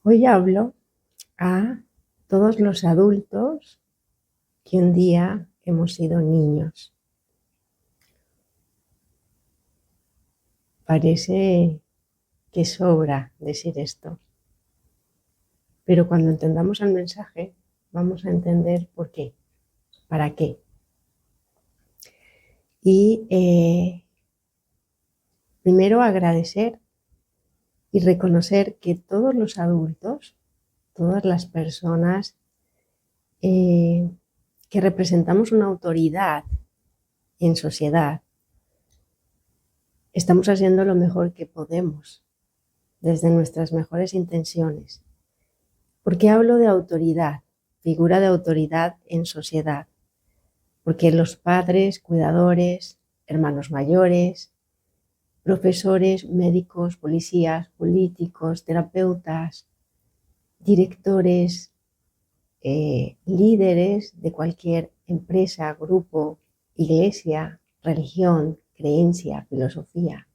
Hoy hablo a todos los adultos que un día hemos sido niños. Parece que sobra decir esto, pero cuando entendamos el mensaje vamos a entender por qué, para qué. Y primero agradecer y reconocer que todos los adultos, todas las personas que representamos una autoridad en sociedad, estamos haciendo lo mejor que podemos desde nuestras mejores intenciones. ¿Por qué hablo de autoridad, figura de autoridad en sociedad? Porque los padres, cuidadores, hermanos mayores, profesores, médicos, policías, políticos, terapeutas, directores, líderes de cualquier empresa, grupo, iglesia, religión, creencia, filosofía.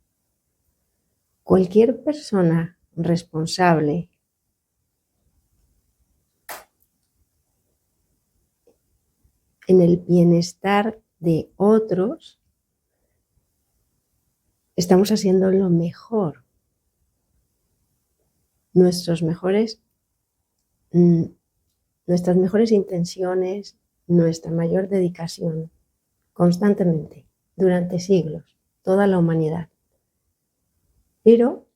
Cualquier persona responsable en el bienestar de otros, estamos haciendo lo mejor. Nuestras mejores intenciones, nuestra mayor dedicación, constantemente, durante siglos, toda la humanidad. Pero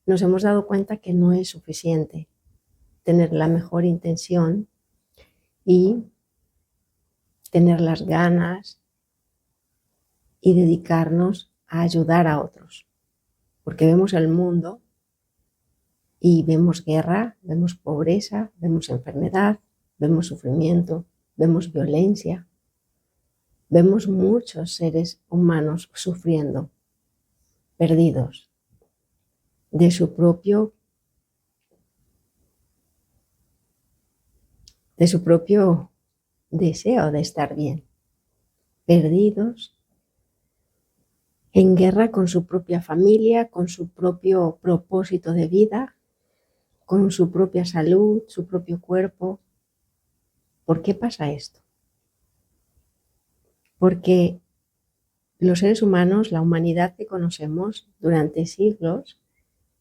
nos hemos dado cuenta que no es suficiente tener la mejor intención y tener las ganas y dedicarnos a ayudar a otros. Porque vemos el mundo y vemos guerra, vemos pobreza, vemos enfermedad, vemos sufrimiento, vemos violencia. Vemos muchos seres humanos sufriendo, perdidos de su propio deseo de estar bien, perdidos en guerra con su propia familia, con su propio propósito de vida, con su propia salud, su propio cuerpo. ¿Por qué pasa esto? Porque los seres humanos, la humanidad que conocemos durante siglos,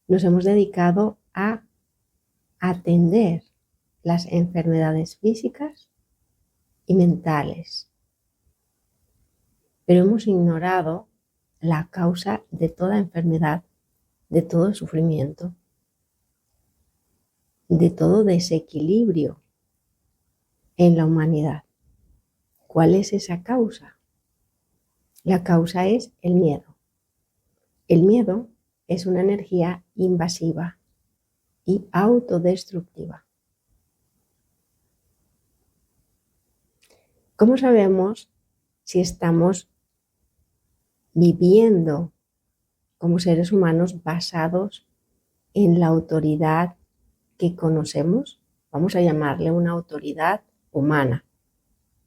nos hemos dedicado a atender las enfermedades físicas y mentales, pero hemos ignorado la causa de toda enfermedad, de todo sufrimiento, de todo desequilibrio en la humanidad. ¿Cuál es esa causa? La causa es el miedo. El miedo es una energía invasiva y autodestructiva. ¿Cómo sabemos si estamos viviendo como seres humanos basados en la autoridad que conocemos? Vamos a llamarle una autoridad humana.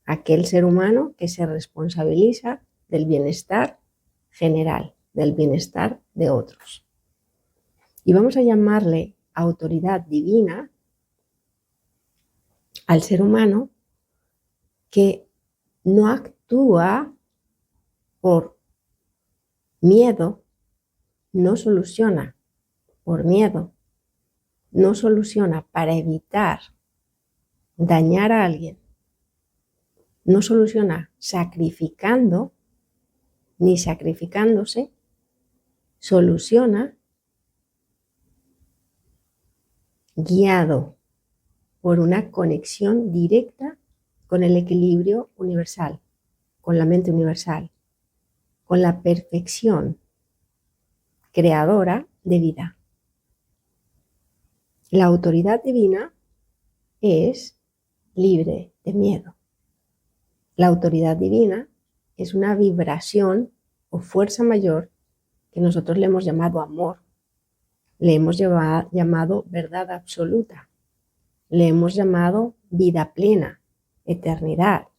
Aquel ser humano que se responsabiliza del bienestar general, del bienestar de otros. Y vamos a llamarle autoridad divina al ser humano que no actúa por miedo, no soluciona por miedo, no soluciona para evitar dañar a alguien, no soluciona sacrificando ni sacrificándose, soluciona guiado por una conexión directa con el equilibrio universal, con la mente universal, con la perfección creadora de vida. La autoridad divina es libre de miedo. La autoridad divina es una vibración o fuerza mayor que nosotros le hemos llamado amor, le hemos llamado verdad absoluta, le hemos llamado vida plena, eternidad,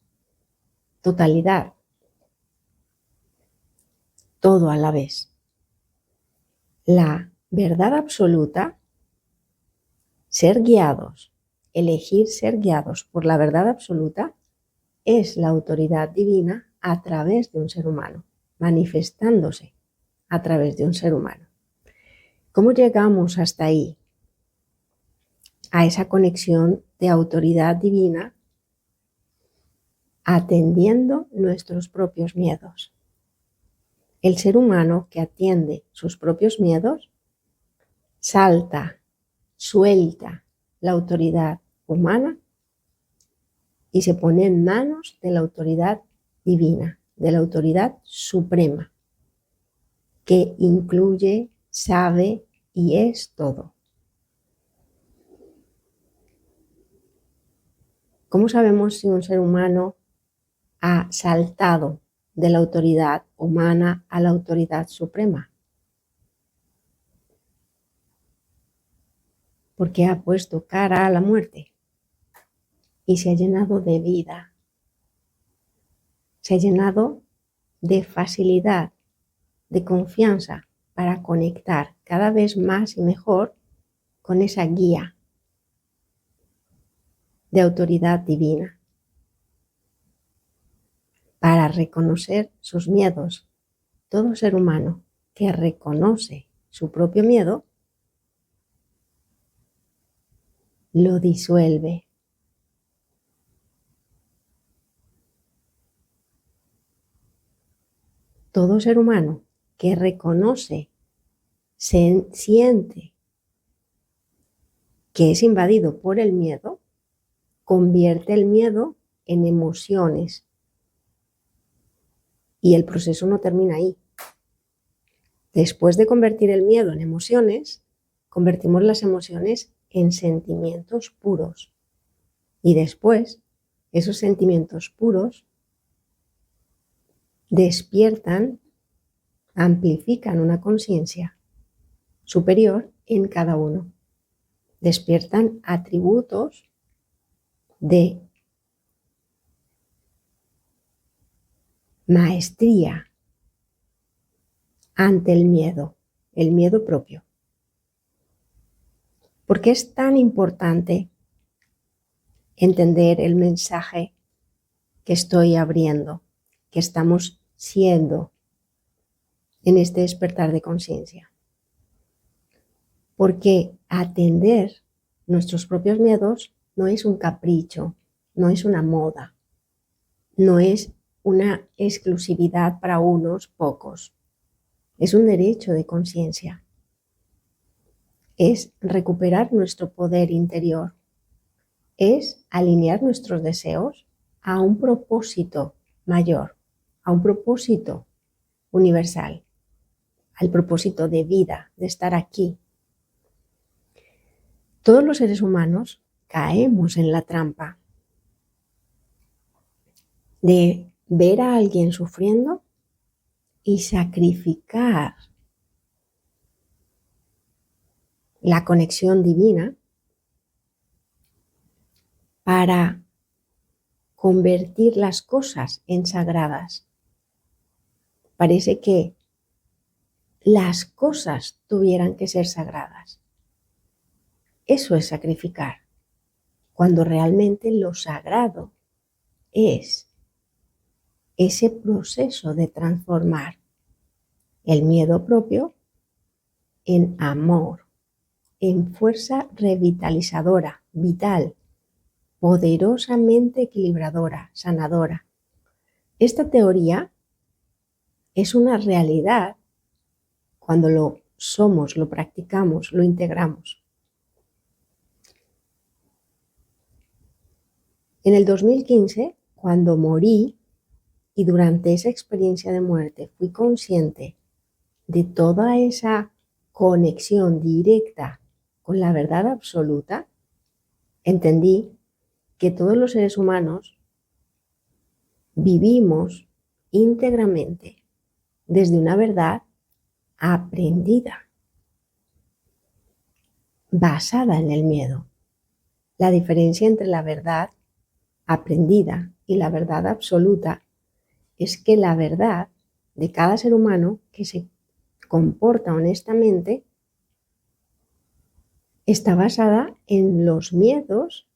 totalidad, todo a la vez. La verdad absoluta Ser guiados, elegir ser guiados por la verdad absoluta es la autoridad divina a través de un ser humano, manifestándose a través de un ser humano. ¿Cómo llegamos hasta ahí? A esa conexión de autoridad divina atendiendo nuestros propios miedos. El ser humano que atiende sus propios miedos salta, suelta la autoridad humana y se pone en manos de la autoridad divina, de la autoridad suprema, que incluye, sabe y es todo. ¿Cómo sabemos si un ser humano ha saltado de la autoridad humana a la autoridad suprema? Porque ha puesto cara a la muerte y se ha llenado de vida, se ha llenado de facilidad, de confianza para conectar cada vez más y mejor con esa guía de autoridad divina, para reconocer sus miedos. Todo ser humano que reconoce su propio miedo lo disuelve. Todo ser humano que reconoce, siente que es invadido por el miedo, convierte el miedo en emociones. Y el proceso no termina ahí. Después de convertir el miedo en emociones, convertimos las emociones en sentimientos puros. Y después, esos sentimientos puros despiertan, amplifican una conciencia superior en cada uno. Despiertan atributos de maestría ante el miedo propio. ¿Por qué es tan importante entender el mensaje que estoy abriendo, que estamos siendo en este despertar de conciencia? Porque atender nuestros propios miedos no es un capricho, no es una moda, no es una exclusividad para unos pocos. Es un derecho de conciencia. Es recuperar nuestro poder interior. Es alinear nuestros deseos a un propósito mayor, a un propósito universal, al propósito de vida, de estar aquí. Todos los seres humanos caemos en la trampa de ver a alguien sufriendo y sacrificar la conexión divina para convertir las cosas en sagradas. Parece que las cosas tuvieran que ser sagradas. Eso es sacrificar, cuando realmente lo sagrado es ese proceso de transformar el miedo propio en amor, en fuerza revitalizadora, vital, poderosamente equilibradora, sanadora. Esta teoría es una realidad cuando lo somos, lo practicamos, lo integramos. En el 2015, cuando morí y durante esa experiencia de muerte fui consciente de toda esa conexión directa con la verdad absoluta, entendí que todos los seres humanos vivimos íntegramente desde una verdad aprendida, basada en el miedo. La diferencia entre la verdad aprendida y la verdad absoluta es que la verdad de cada ser humano que se comporta honestamente está basada en los miedos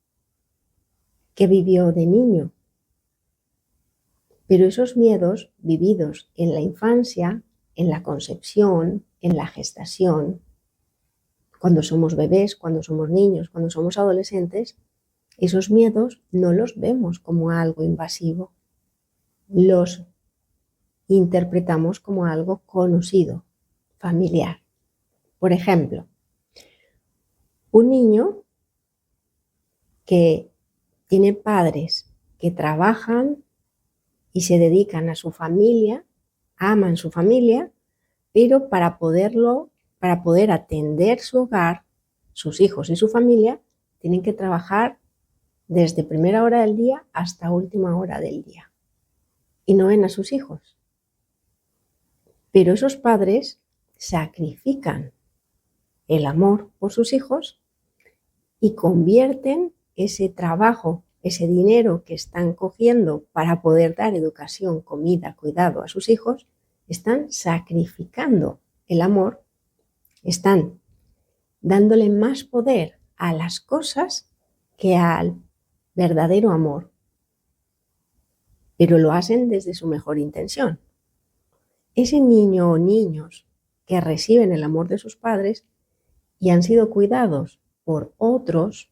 que vivió de niño. Pero esos miedos vividos en la infancia, en la concepción, en la gestación, cuando somos bebés, cuando somos niños, cuando somos adolescentes, esos miedos no los vemos como algo invasivo, los interpretamos como algo conocido, familiar. Por ejemplo, un niño que tiene padres que trabajan y se dedican a su familia, aman su familia, pero para poder atender su hogar, sus hijos y su familia, tienen que trabajar desde primera hora del día hasta última hora del día. Y no ven a sus hijos. Pero esos padres sacrifican el amor por sus hijos y convierten ese trabajo, ese dinero que están cogiendo para poder dar educación, comida, cuidado a sus hijos, están sacrificando el amor, están dándole más poder a las cosas que al verdadero amor, pero lo hacen desde su mejor intención. Ese niño o niños que reciben el amor de sus padres y han sido cuidados por otros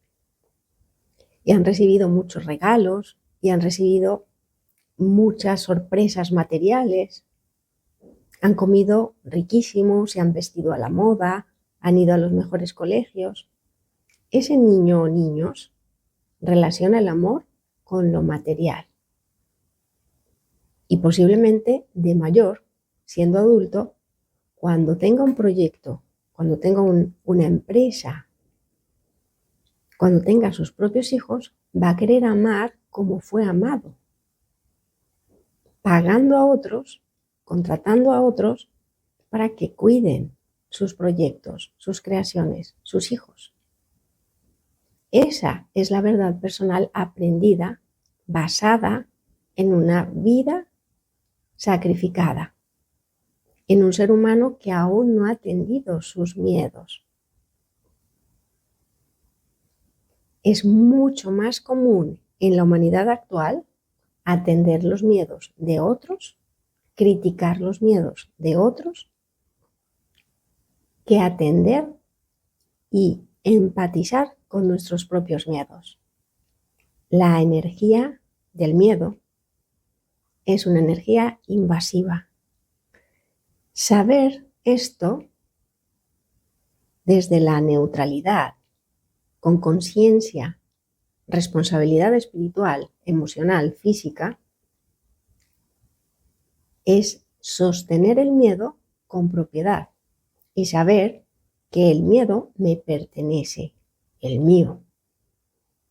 y han recibido muchos regalos y han recibido muchas sorpresas materiales, han comido riquísimo, se han vestido a la moda, han ido a los mejores colegios. Ese niño o niños relaciona el amor con lo material. Y posiblemente de mayor, siendo adulto, cuando tenga un proyecto, cuando tenga una empresa, cuando tenga sus propios hijos, va a querer amar como fue amado, pagando a otros, contratando a otros para que cuiden sus proyectos, sus creaciones, sus hijos. Esa es la verdad personal aprendida basada en una vida sacrificada, en un ser humano que aún no ha atendido sus miedos. Es mucho más común en la humanidad actual atender los miedos de otros, criticar los miedos de otros, que atender y empatizar con nuestros propios miedos. La energía del miedo es una energía invasiva. Saber esto desde la neutralidad, con conciencia, responsabilidad espiritual, emocional, física, es sostener el miedo con propiedad y saber que el miedo me pertenece, el mío,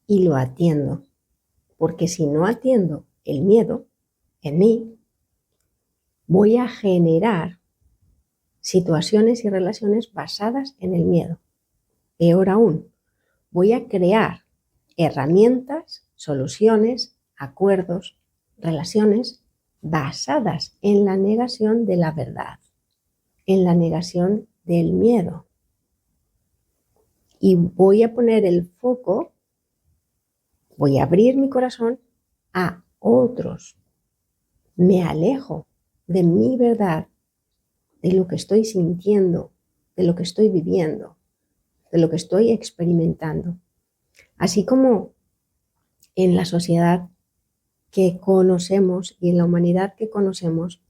y lo atiendo, porque si no atiendo el miedo en mí, voy a generar situaciones y relaciones basadas en el miedo. Peor aún, voy a crear herramientas, soluciones, acuerdos, relaciones basadas en la negación de la verdad, en la negación del miedo. Y voy a poner el foco, voy a abrir mi corazón a otros. Me alejo de mi verdad, de lo que estoy sintiendo, de lo que estoy viviendo, de lo que estoy experimentando. Así como en la sociedad que conocemos y en la humanidad que conocemos,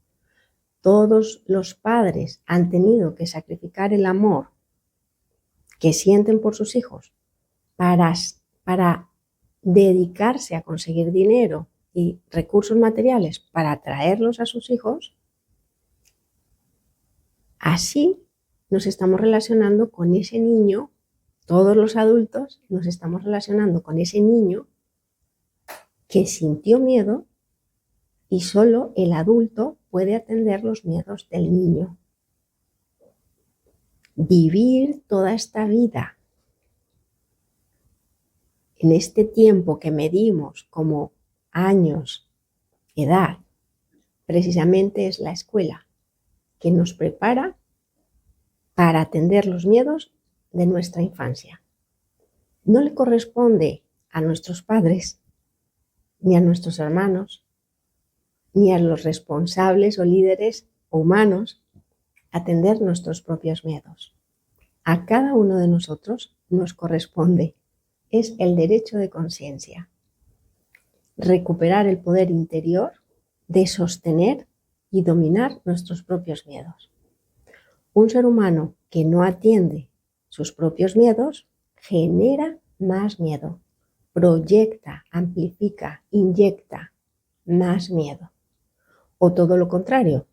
todos los padres han tenido que sacrificar el amor que sienten por sus hijos para dedicarse a conseguir dinero y recursos materiales para traerlos a sus hijos. Así nos estamos relacionando con ese niño, todos los adultos nos estamos relacionando con ese niño que sintió miedo y solo el adulto puede atender los miedos del niño. Vivir toda esta vida en este tiempo que medimos como años, edad, precisamente es la escuela que nos prepara para atender los miedos de nuestra infancia. no le corresponde a nuestros padres, ni a nuestros hermanos, ni a los responsables o líderes humanos atender nuestros propios miedos. A cada uno de nosotros nos corresponde, es el derecho de conciencia, recuperar el poder interior de sostener y dominar nuestros propios miedos. Un ser humano que no atiende sus propios miedos genera más miedo, proyecta, amplifica, inyecta más miedo. O todo lo contrario,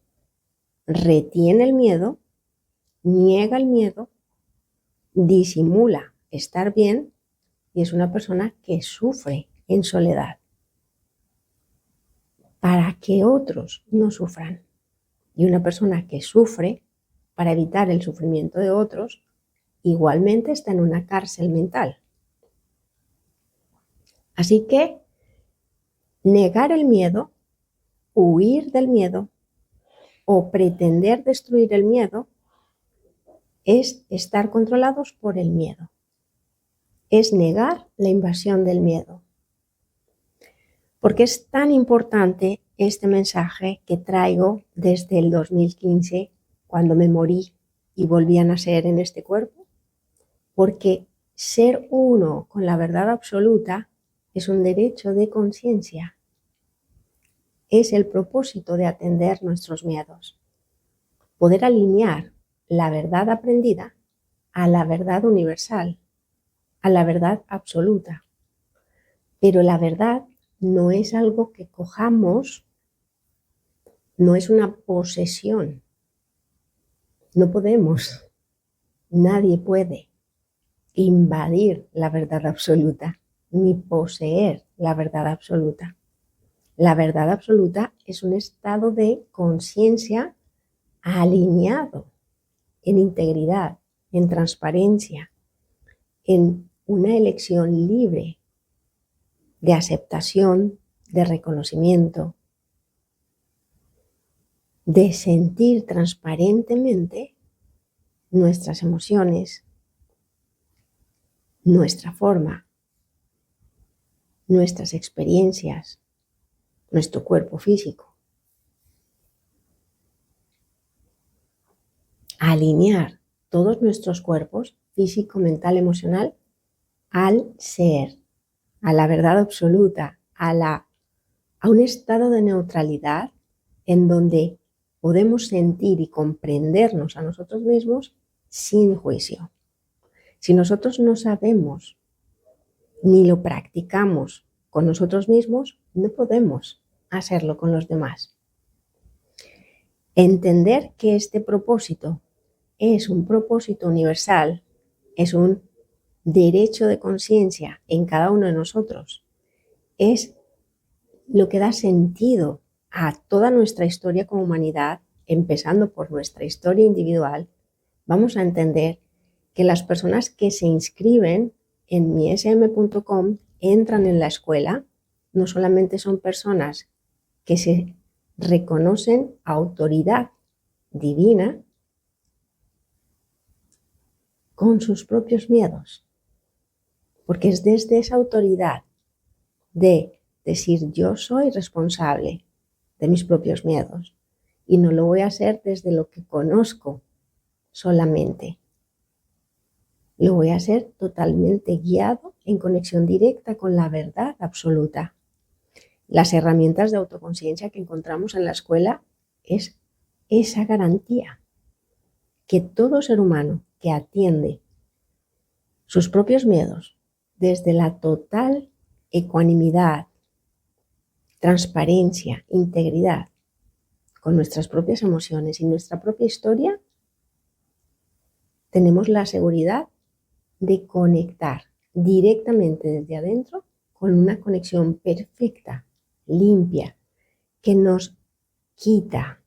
retiene el miedo, niega el miedo, disimula estar bien y es una persona que sufre en soledad para que otros no sufran. Y una persona que sufre para evitar el sufrimiento de otros igualmente está en una cárcel mental. Así que negar el miedo, huir del miedo o pretender destruir el miedo es estar controlados por el miedo. Es negar la invasión del miedo. ¿Por qué es tan importante este mensaje que traigo desde el 2015, cuando me morí y volví a nacer en este cuerpo? Porque ser uno con la verdad absoluta es un derecho de conciencia. Es el propósito de atender nuestros miedos. Poder alinear la verdad aprendida a la verdad universal, a la verdad absoluta. Pero la verdad no es algo que cojamos, no es una posesión. No podemos, nadie puede invadir la verdad absoluta, ni poseer la verdad absoluta. La verdad absoluta es un estado de conciencia alineado en integridad, en transparencia, en una elección libre de aceptación, de reconocimiento, de sentir transparentemente nuestras emociones, nuestra forma, nuestras experiencias, nuestro cuerpo físico. Alinear todos nuestros cuerpos, físico, mental, emocional, al ser, a la verdad absoluta, a un estado de neutralidad en donde podemos sentir y comprendernos a nosotros mismos sin juicio. Si nosotros no sabemos ni lo practicamos con nosotros mismos, no podemos hacerlo con los demás. Entender que este propósito es un propósito universal, es un derecho de conciencia en cada uno de nosotros, es lo que da sentido a toda nuestra historia como humanidad, empezando por nuestra historia individual. Vamos a entender que las personas que se inscriben en miesm.com entran en la escuela, no solamente son personas que se reconocen autoridad divina con sus propios miedos, porque es desde esa autoridad de decir yo soy responsable de mis propios miedos y no lo voy a hacer desde lo que conozco solamente. Lo voy a hacer totalmente guiado en conexión directa con la verdad absoluta. Las herramientas de autoconciencia que encontramos en la escuela es esa garantía que todo ser humano que atiende sus propios miedos desde la total ecuanimidad, transparencia, integridad con nuestras propias emociones y nuestra propia historia, tenemos la seguridad de conectar directamente desde adentro con una conexión perfecta, limpia, que nos quita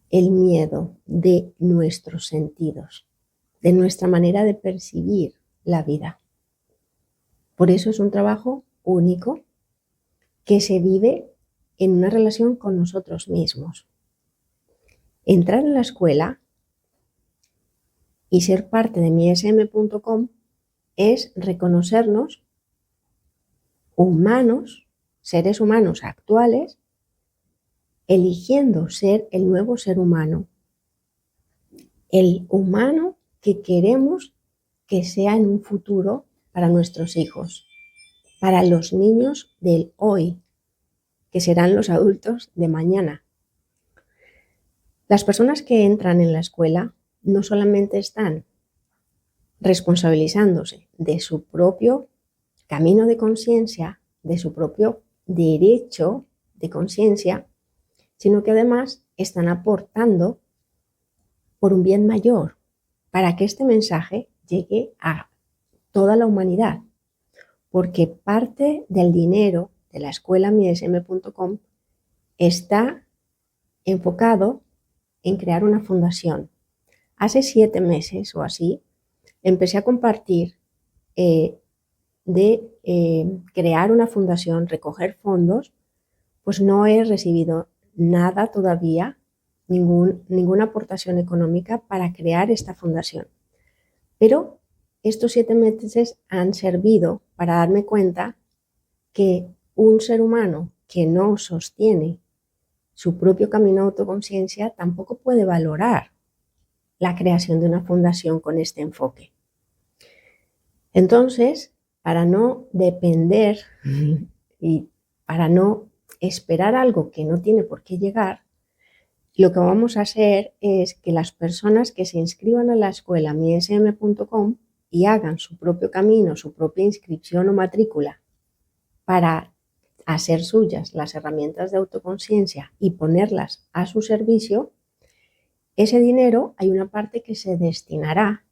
el miedo de nuestros sentidos, de nuestra manera de percibir la vida. Por eso es un trabajo único que se vive en una relación con nosotros mismos. Entrar en la escuela y ser parte de miesm.com es reconocernos humanos, seres humanos actuales, eligiendo ser el nuevo ser humano, el humano que queremos que sea en un futuro para nuestros hijos, para los niños del hoy, que serán los adultos de mañana. Las personas que entran en la escuela no solamente están responsabilizándose de su propio camino de conciencia, de su propio derecho de conciencia, sino que además están aportando por un bien mayor, para que este mensaje llegue a toda la humanidad, porque parte del dinero de la escuela miesm.com está enfocado en crear una fundación. Hace 7 meses o así, empecé a compartir crear una fundación, recoger fondos, pues no he recibido nada todavía, ninguna aportación económica para crear esta fundación. Pero estos 7 meses han servido para darme cuenta que un ser humano que no sostiene su propio camino de autoconciencia tampoco puede valorar la creación de una fundación con este enfoque. Entonces, para no depender y para no esperar algo que no tiene por qué llegar, lo que vamos a hacer es que las personas que se inscriban a la escuela miesm.com y hagan su propio camino, su propia inscripción o matrícula para hacer suyas las herramientas de autoconciencia y ponerlas a su servicio, ese dinero hay una parte que se destinará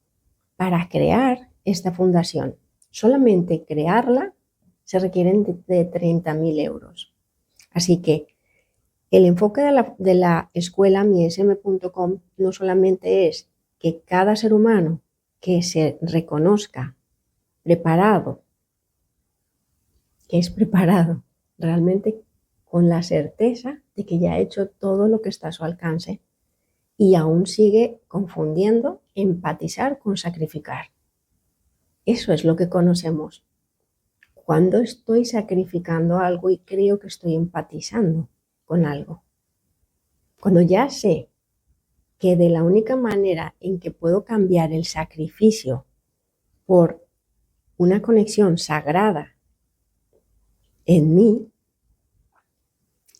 para crear esta fundación. Solamente crearla se requieren de 30.000 euros. Así que el enfoque de la escuela miesm.com no solamente es que cada ser humano que se reconozca preparado, que es preparado realmente con la certeza de que ya ha hecho todo lo que está a su alcance y aún sigue confundiendo empatizar con sacrificar. Eso es lo que conocemos. Cuando estoy sacrificando algo y creo que estoy empatizando con algo. Cuando ya sé que de la única manera en que puedo cambiar el sacrificio por una conexión sagrada en mí,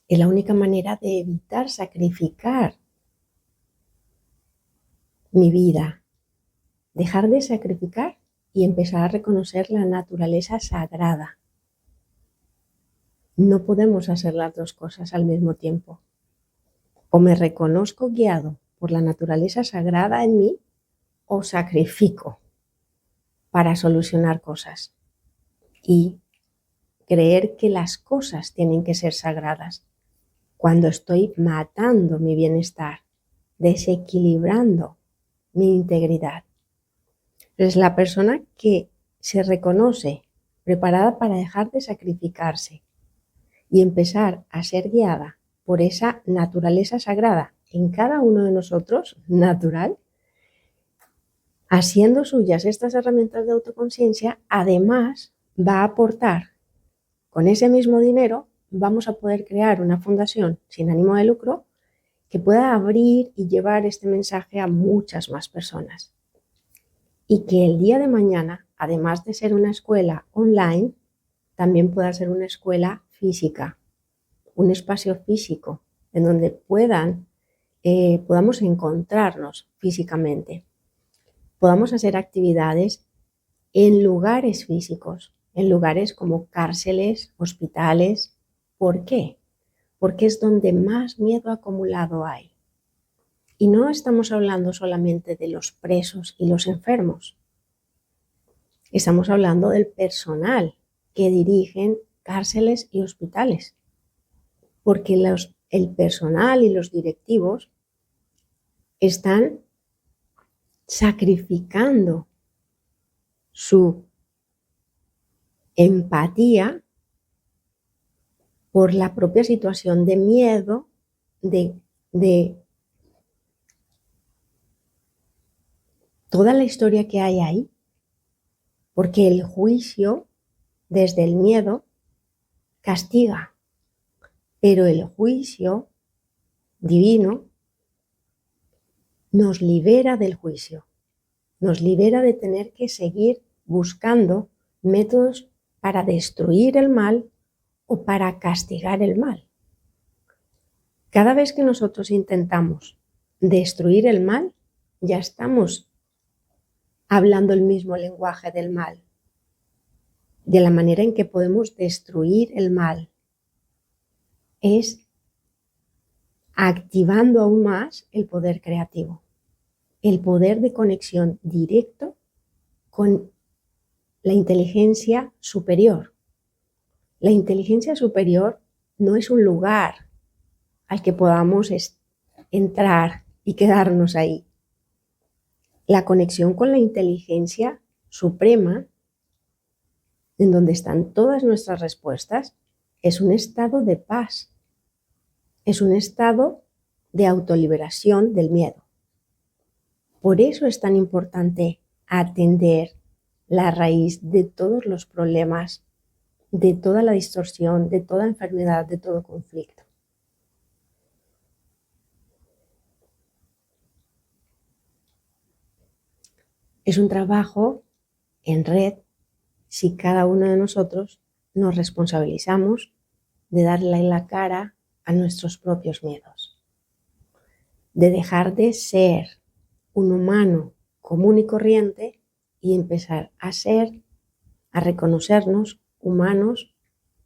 es la única manera de evitar sacrificar mi vida. Dejar de sacrificar y empezar a reconocer la naturaleza sagrada. No podemos hacer las dos cosas al mismo tiempo. O me reconozco guiado por la naturaleza sagrada en mí o sacrifico para solucionar cosas y creer que las cosas tienen que ser sagradas cuando estoy matando mi bienestar, desequilibrando mi integridad. Es la persona que se reconoce preparada para dejar de sacrificarse y empezar a ser guiada por esa naturaleza sagrada en cada uno de nosotros, natural, haciendo suyas estas herramientas de autoconciencia, además va a aportar con ese mismo dinero, vamos a poder crear una fundación sin ánimo de lucro que pueda abrir y llevar este mensaje a muchas más personas. Y que el día de mañana, además de ser una escuela online, también pueda ser una escuela física, un espacio físico en donde podamos encontrarnos físicamente, podamos hacer actividades en lugares físicos, en lugares como cárceles, hospitales. ¿Por qué? Porque es donde más miedo acumulado hay. Y no estamos hablando solamente de los presos y los enfermos. Estamos hablando del personal que dirigen cárceles y hospitales. Porque el personal y los directivos están sacrificando su empatía por la propia situación de miedo, de toda la historia que hay ahí, porque el juicio desde el miedo castiga, pero el juicio divino nos libera del juicio, nos libera de tener que seguir buscando métodos para destruir el mal o para castigar el mal. Cada vez que nosotros intentamos destruir el mal, ya estamos hablando el mismo lenguaje del mal, de la manera en que podemos destruir el mal. Es activando aún más el poder creativo, el poder de conexión directo con la inteligencia superior. La inteligencia superior no es un lugar al que podamos entrar y quedarnos ahí. La conexión con la inteligencia suprema, en donde están todas nuestras respuestas, es un estado de paz, es un estado de autoliberación del miedo. Por eso es tan importante atender la raíz de todos los problemas, de toda la distorsión, de toda enfermedad, de todo conflicto. Es un trabajo en red si cada uno de nosotros nos responsabilizamos de darle la cara a nuestros propios miedos, de dejar de ser un humano común y corriente y empezar a ser, a reconocernos humanos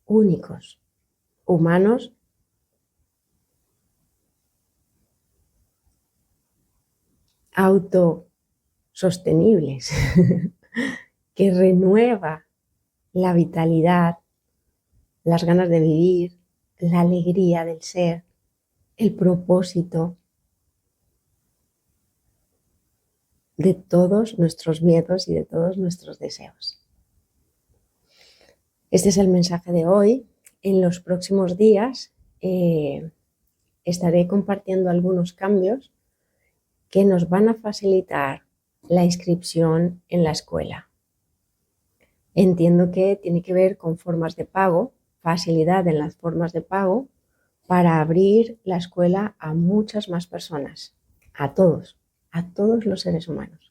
únicos, humanos autosostenibles, que renueva la vitalidad, las ganas de vivir, la alegría del ser, el propósito de todos nuestros miedos y de todos nuestros deseos. Este es el mensaje de hoy. En los próximos días estaré compartiendo algunos cambios que nos van a facilitar la inscripción en la escuela. Entiendo que tiene que ver con formas de pago, facilidad en las formas de pago para abrir la escuela a muchas más personas, a todos los seres humanos.